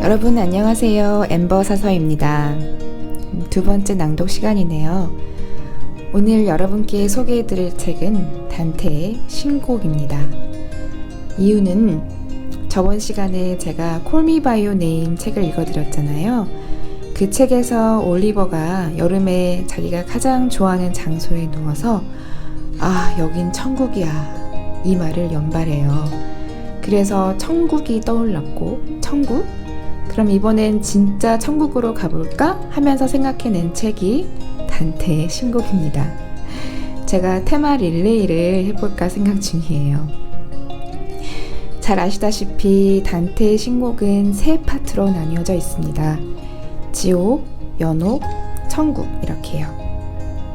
여러분 안녕하세요. 엠버 사서입니다. 두 번째 낭독 시간이네요. 오늘 여러분께 소개해드릴 책은 단테의 신곡입니다. 이유는 저번 시간에 제가 Call Me By Your Name 책을 읽어드렸잖아요. 그 책에서 올리버가 여름에 자기가 가장 좋아하는 장소에 누워서 여긴 천국이야 이 말을 연발해요. 그래서 천국이 떠올랐고 천국? 그럼 이번엔 진짜 천국으로 가볼까? 하면서 생각해낸 책이 단테의 신곡입니다. 제가 테마 릴레이를 해볼까 생각 중이에요. 잘 아시다시피 단테의 신곡은 세 파트로 나뉘어져 있습니다. 지옥, 연옥, 천국 이렇게요.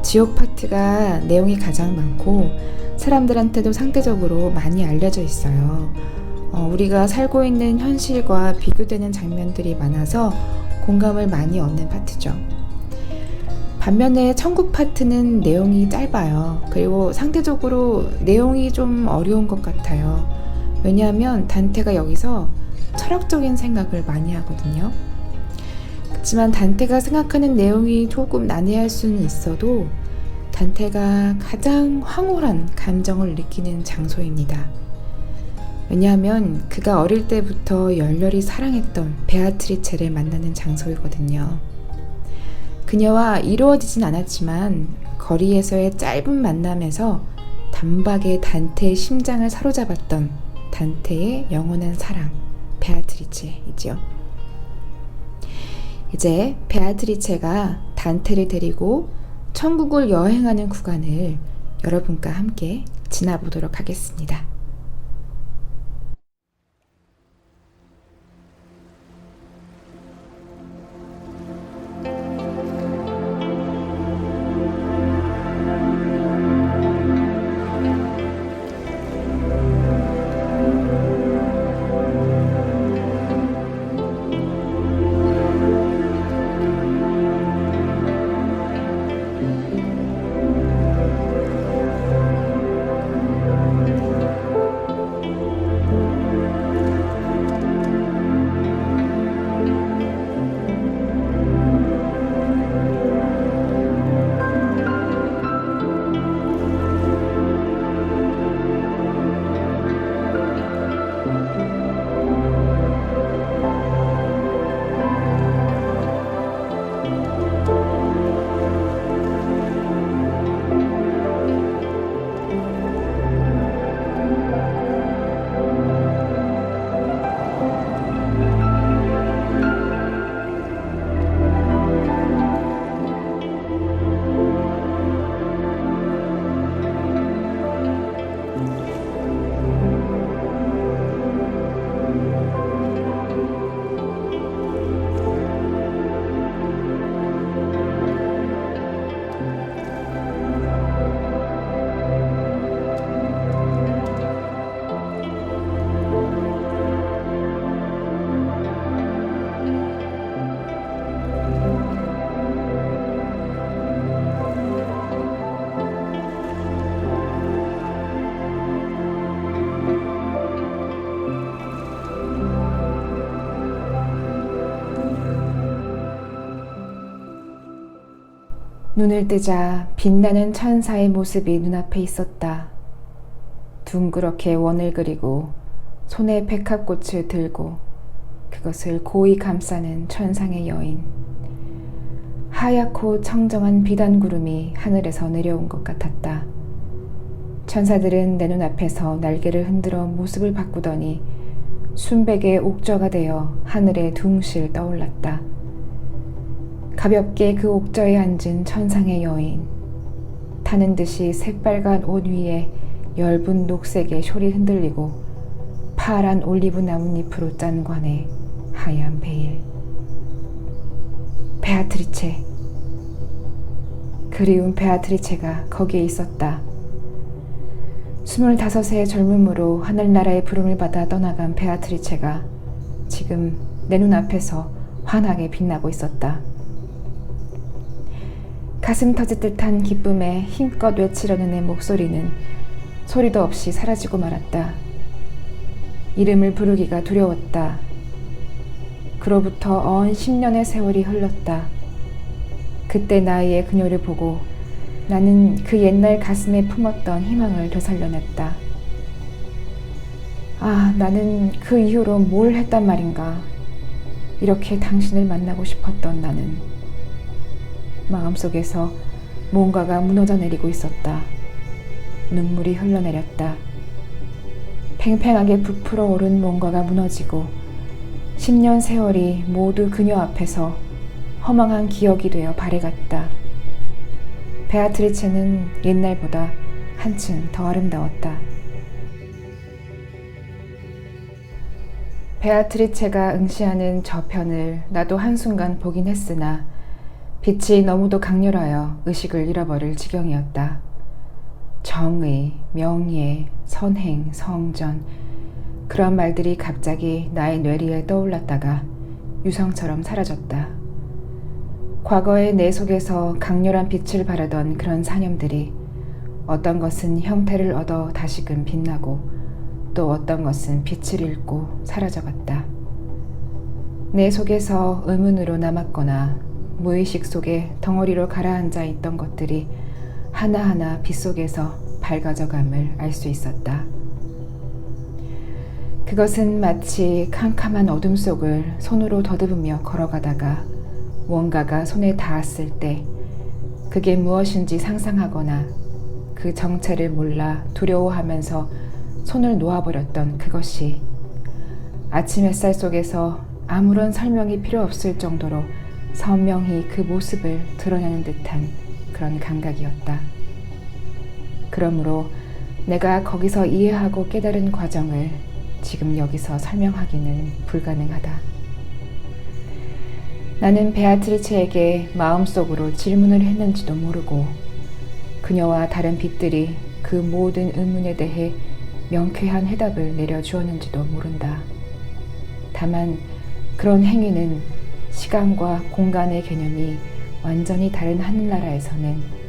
지옥 파트가 내용이 가장 많고 사람들한테도 상대적으로 많이 알려져 있어요. 우리가 살고 있는 현실과 비교되는 장면들이 많아서 공감을 많이 얻는 파트죠. 반면에 천국 파트는 내용이 짧아요. 그리고 상대적으로 내용이 좀 어려운 것 같아요. 왜냐하면 단테가 여기서 철학적인 생각을 많이 하거든요. 그렇지만 단테가 생각하는 내용이 조금 난해할 수는 있어도 단테가 가장 황홀한 감정을 느끼는 장소입니다. 왜냐하면 그가 어릴 때부터 열렬히 사랑했던 베아트리체를 만나는 장소이거든요. 그녀와 이루어지진 않았지만 거리에서의 짧은 만남에서 단박에 단테의 심장을 사로잡았던 단테의 영원한 사랑, 베아트리체이죠. 이제 베아트리체가 단테를 데리고 천국을 여행하는 구간을 여러분과 함께 지나보도록 하겠습니다. 눈을 뜨자 빛나는 천사의 모습이 눈앞에 있었다. 둥그렇게 원을 그리고 손에 백합꽃을 들고 그것을 고이 감싸는 천상의 여인. 하얗고 청정한 비단구름이 하늘에서 내려온 것 같았다. 천사들은 내 눈앞에서 날개를 흔들어 모습을 바꾸더니 순백의 옥저가 되어 하늘에 둥실 떠올랐다. 가볍게 그 옥저에 앉은 천상의 여인. 타는 듯이 새빨간 옷 위에 엷은 녹색의 숄이 흔들리고 파란 올리브 나뭇잎으로 짠 관에 하얀 베일. 베아트리체. 그리운 베아트리체가 거기에 있었다. 25의 젊음으로 하늘나라의 부름을 받아 떠나간 베아트리체가 지금 내 눈앞에서 환하게 빛나고 있었다. 가슴 터질 듯한 기쁨에 힘껏 외치려는 내 목소리는 소리도 없이 사라지고 말았다. 이름을 부르기가 두려웠다. 그로부터 언 10년의 세월이 흘렀다. 그때 나이의 그녀를 보고 나는 그 옛날 가슴에 품었던 희망을 되살려냈다. 아, 나는 그 이후로 뭘 했단 말인가. 이렇게 당신을 만나고 싶었던 나는. 마음속에서 뭔가가 무너져 내리고 있었다. 눈물이 흘러내렸다. 팽팽하게 부풀어 오른 뭔가가 무너지고 10년 세월이 모두 그녀 앞에서 허망한 기억이 되어 발해갔다. 베아트리체는 옛날보다 한층 더 아름다웠다. 베아트리체가 응시하는 저편을 나도 한순간 보긴 했으나 빛이 너무도 강렬하여 의식을 잃어버릴 지경이었다. 정의, 명예, 선행, 성전, 그런 말들이 갑자기 나의 뇌리에 떠올랐다가 유성처럼 사라졌다. 과거의 내 속에서 강렬한 빛을 발하던 그런 사념들이 어떤 것은 형태를 얻어 다시금 빛나고 또 어떤 것은 빛을 잃고 사라져갔다. 내 속에서 의문으로 남았거나 무의식 속에 덩어리로 가라앉아 있던 것들이 하나하나 빛 속에서 밝아져감을 알 수 있었다. 그것은 마치 캄캄한 어둠 속을 손으로 더듬으며 걸어가다가 뭔가가 손에 닿았을 때 그게 무엇인지 상상하거나 그 정체를 몰라 두려워하면서 손을 놓아버렸던 그것이 아침 햇살 속에서 아무런 설명이 필요 없을 정도로 선명히 그 모습을 드러내는 듯한 그런 감각이었다. 그러므로 내가 거기서 이해하고 깨달은 과정을 지금 여기서 설명하기는 불가능하다. 나는 베아트리체에게 마음속으로 질문을 했는지도 모르고 그녀와 다른 빛들이 그 모든 의문에 대해 명쾌한 해답을 내려주었는지도 모른다. 다만 그런 행위는 시간과 공간의 개념이 완전히 다른 하늘나라에서는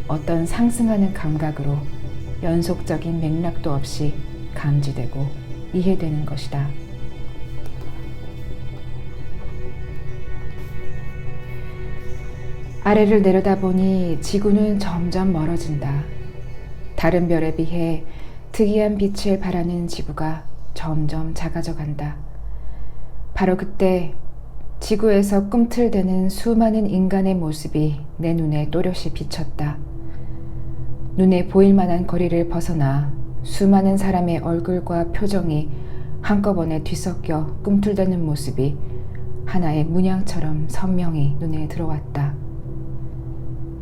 어떤 상승하는 감각으로 연속적인 맥락도 없이 감지되고 이해되는 것이다. 아래를 내려다보니 지구는 점점 멀어진다. 다른 별에 비해 특이한 빛을 발하는 지구가 점점 작아져 간다. 바로 그때 지구에서 꿈틀대는 수많은 인간의 모습이 내 눈에 또렷이 비쳤다. 눈에 보일 만한 거리를 벗어나 수많은 사람의 얼굴과 표정이 한꺼번에 뒤섞여 꿈틀대는 모습이 하나의 문양처럼 선명히 눈에 들어왔다.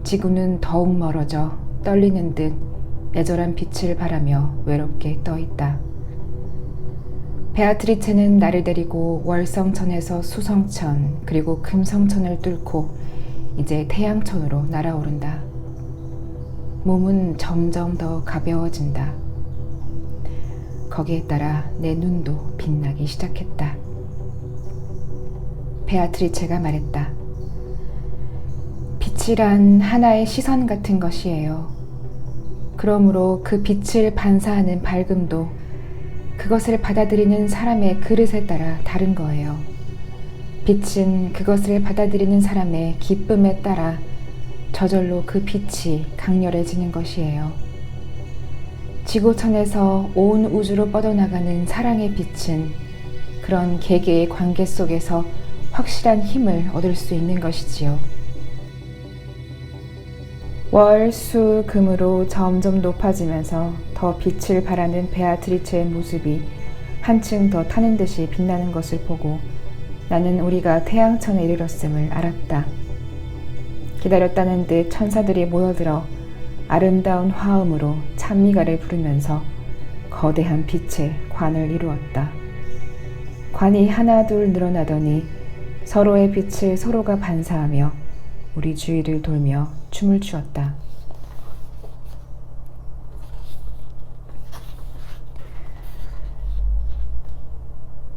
지구는 더욱 멀어져 떨리는 듯 애절한 빛을 발하며 외롭게 떠있다. 베아트리체는 나를 데리고 월성천에서 수성천 그리고 금성천을 뚫고 이제 태양천으로 날아오른다. 몸은 점점 더 가벼워진다. 거기에 따라 내 눈도 빛나기 시작했다. 베아트리체가 말했다. 빛이란 하나의 시선 같은 것이에요. 그러므로 그 빛을 반사하는 밝음도 그것을 받아들이는 사람의 그릇에 따라 다른 거예요. 빛은 그것을 받아들이는 사람의 기쁨에 따라 저절로 그 빛이 강렬해지는 것이에요. 지구촌에서 온 우주로 뻗어나가는 사랑의 빛은 그런 개개의 관계 속에서 확실한 힘을 얻을 수 있는 것이지요. 월, 수, 금으로 점점 높아지면서 더 빛을 발하는 베아트리체의 모습이 한층 더 타는 듯이 빛나는 것을 보고 나는 우리가 태양천에 이르렀음을 알았다. 기다렸다는 듯 천사들이 모여들어 아름다운 화음으로 찬미가를 부르면서 거대한 빛의 관을 이루었다. 관이 하나둘 늘어나더니 서로의 빛을 서로가 반사하며 우리 주위를 돌며 춤을 추었다.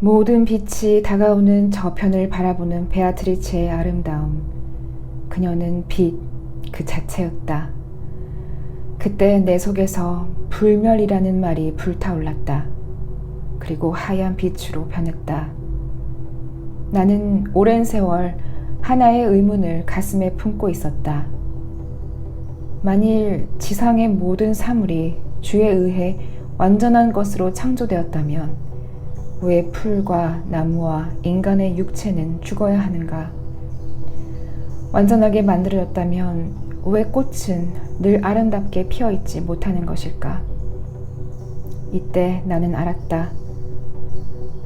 모든 빛이 다가오는 저편을 바라보는 베아트리체의 아름다움. 그녀는 빛 그 자체였다. 그때 내 속에서 불멸이라는 말이 불타올랐다. 그리고 하얀 빛으로 변했다. 나는 오랜 세월 하나의 의문을 가슴에 품고 있었다. 만일 지상의 모든 사물이 주에 의해 완전한 것으로 창조되었다면 왜 풀과 나무와 인간의 육체는 죽어야 하는가? 완전하게 만들어졌다면 왜 꽃은 늘 아름답게 피어있지 못하는 것일까? 이때 나는 알았다.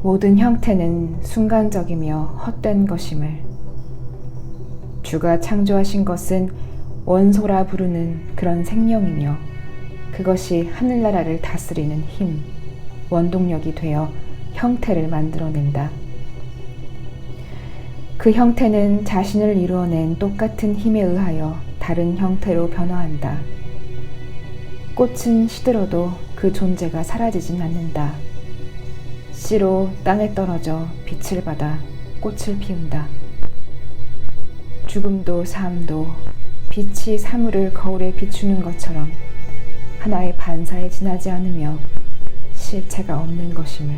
모든 형태는 순간적이며 헛된 것임을. 주가 창조하신 것은 원소라 부르는 그런 생명이며 그것이 하늘나라를 다스리는 힘, 원동력이 되어 형태를 만들어낸다. 그 형태는 자신을 이루어낸 똑같은 힘에 의하여 다른 형태로 변화한다. 꽃은 시들어도 그 존재가 사라지진 않는다. 씨로 땅에 떨어져 빛을 받아 꽃을 피운다. 죽음도 삶도 빛이 사물을 거울에 비추는 것처럼 하나의 반사에 지나지 않으며 실체가 없는 것임을.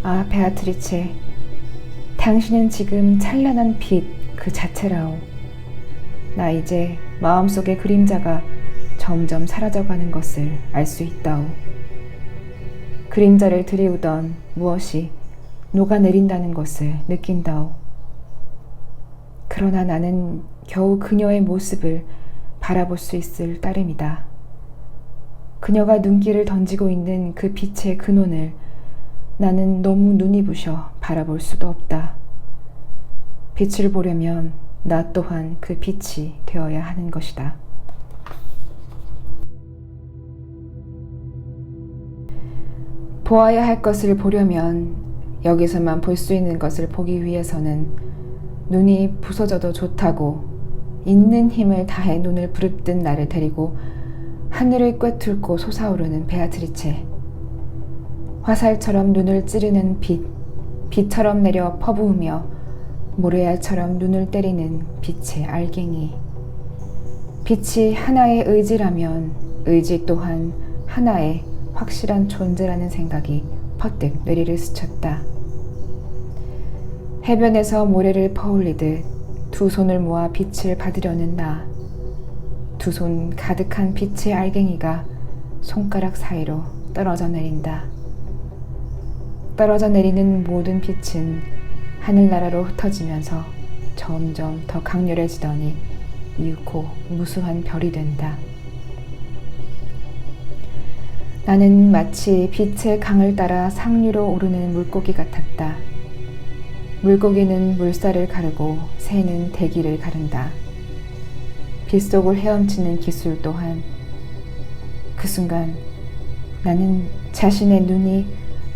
아, 베아트리체, 당신은 지금 찬란한 빛 그 자체라오. 나 이제 마음속의 그림자가 점점 사라져가는 것을 알 수 있다오. 그림자를 들이우던 무엇이 녹아내린다는 것을 느낀다오. 그러나 나는 겨우 그녀의 모습을 바라볼 수 있을 따름이다. 그녀가 눈길을 던지고 있는 그 빛의 근원을 나는 너무 눈이 부셔 바라볼 수도 없다. 빛을 보려면 나 또한 그 빛이 되어야 하는 것이다. 보아야 할 것을 보려면 여기서만 볼 수 있는 것을 보기 위해서는 눈이 부서져도 좋다고 있는 힘을 다해 눈을 부릅뜬 나를 데리고 하늘을 꿰뚫고 솟아오르는 베아트리체. 화살처럼 눈을 찌르는 빛, 비처럼 내려 퍼부으며 모래알처럼 눈을 때리는 빛의 알갱이. 빛이 하나의 의지라면 의지 또한 하나의 확실한 존재라는 생각이 퍼뜩 뇌리를 스쳤다. 해변에서 모래를 퍼올리듯 두 손을 모아 빛을 받으려는 나. 두 손 가득한 빛의 알갱이가 손가락 사이로 떨어져 내린다. 떨어져 내리는 모든 빛은 하늘나라로 흩어지면서 점점 더 강렬해지더니 이윽고 무수한 별이 된다. 나는 마치 빛의 강을 따라 상류로 오르는 물고기 같았다. 물고기는 물살을 가르고 새는 대기를 가른다. 빗속을 헤엄치는 기술 또한. 그 순간 나는 자신의 눈이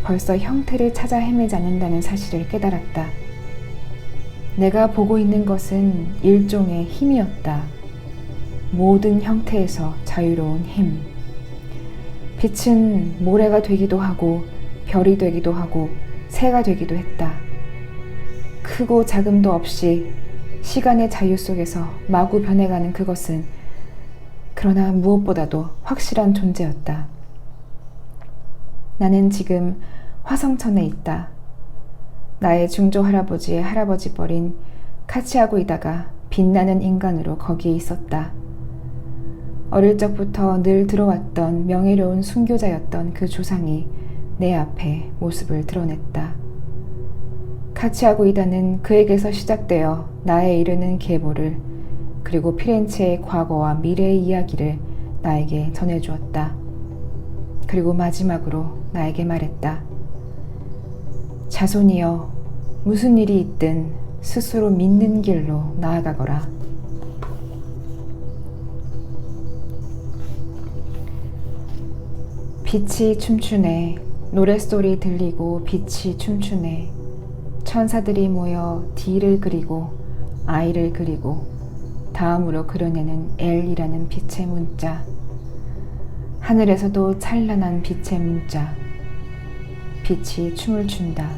벌써 형태를 찾아 헤매지 않는다는 사실을 깨달았다. 내가 보고 있는 것은 일종의 힘이었다. 모든 형태에서 자유로운 힘. 빛은 모래가 되기도 하고 별이 되기도 하고 새가 되기도 했다. 크고 작음도 없이 시간의 자유 속에서 마구 변해가는 그것은 그러나 무엇보다도 확실한 존재였다. 나는 지금 화성천에 있다. 나의 중조 할아버지의 할아버지 뻘인 카치아고이다가 빛나는 인간으로 거기에 있었다. 어릴 적부터 늘 들어왔던 명예로운 순교자였던 그 조상이 내 앞에 모습을 드러냈다. 카치아고이다는 그에게서 시작되어 나에 이르는 계보를 그리고 피렌체의 과거와 미래의 이야기를 나에게 전해주었다. 그리고 마지막으로 나에게 말했다. 자손이여, 무슨 일이 있든 스스로 믿는 길로 나아가거라. 빛이 춤추네. 노랫소리 들리고 빛이 춤추네. 천사들이 모여 D를 그리고 I를 그리고 다음으로 그려내는 L이라는 빛의 문자. 하늘에서도 찬란한 빛의 문자. 빛이 춤을 춘다.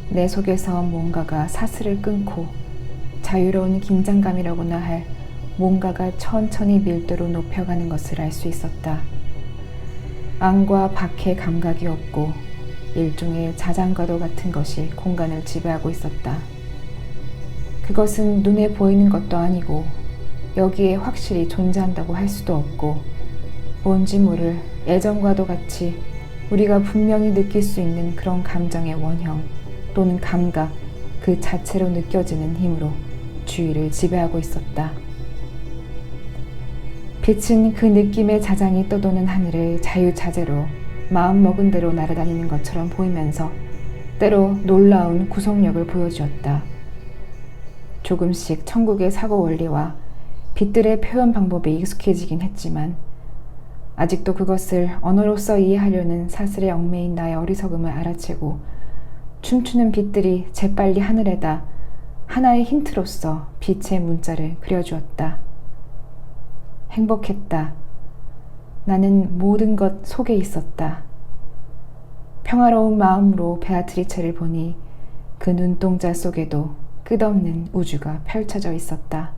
내 속에서 뭔가가 사슬을 끊고 자유로운 긴장감이라고나 할 뭔가가 천천히 밀도로 높여가는 것을 알 수 있었다. 안과 밖의 감각이 없고 일종의 자장가도 같은 것이 공간을 지배하고 있었다. 그것은 눈에 보이는 것도 아니고 여기에 확실히 존재한다고 할 수도 없고 뭔지 모를 예전과도 같이 우리가 분명히 느낄 수 있는 그런 감정의 원형 또는 감각 그 자체로 느껴지는 힘으로 주위를 지배하고 있었다. 빛은 그 느낌의 자장이 떠도는 하늘을 자유자재로 마음먹은 대로 날아다니는 것처럼 보이면서 때로 놀라운 구속력을 보여주었다. 조금씩 천국의 사고 원리와 빛들의 표현 방법에 익숙해지긴 했지만 아직도 그것을 언어로서 이해하려는 사슬에 얽매인 나의 어리석음을 알아채고 춤추는 빛들이 재빨리 하늘에다 하나의 힌트로서 빛의 문자를 그려주었다. 행복했다. 나는 모든 것 속에 있었다. 평화로운 마음으로 베아트리체를 보니 그 눈동자 속에도 끝없는 우주가 펼쳐져 있었다.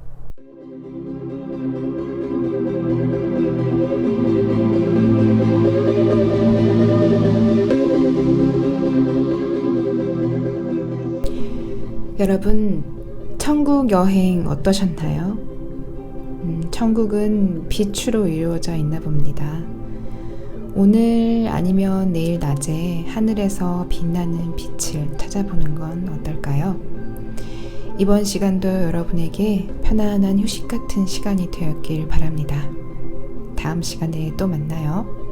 여러분, 천국 여행 어떠셨나요? 천국은 빛으로 이루어져 있나 봅니다. 오늘 아니면 내일 낮에 하늘에서 빛나는 빛을 찾아보는 건 어떨까요? 이번 시간도 여러분에게 편안한 휴식 같은 시간이 되었길 바랍니다. 다음 시간에 또 만나요.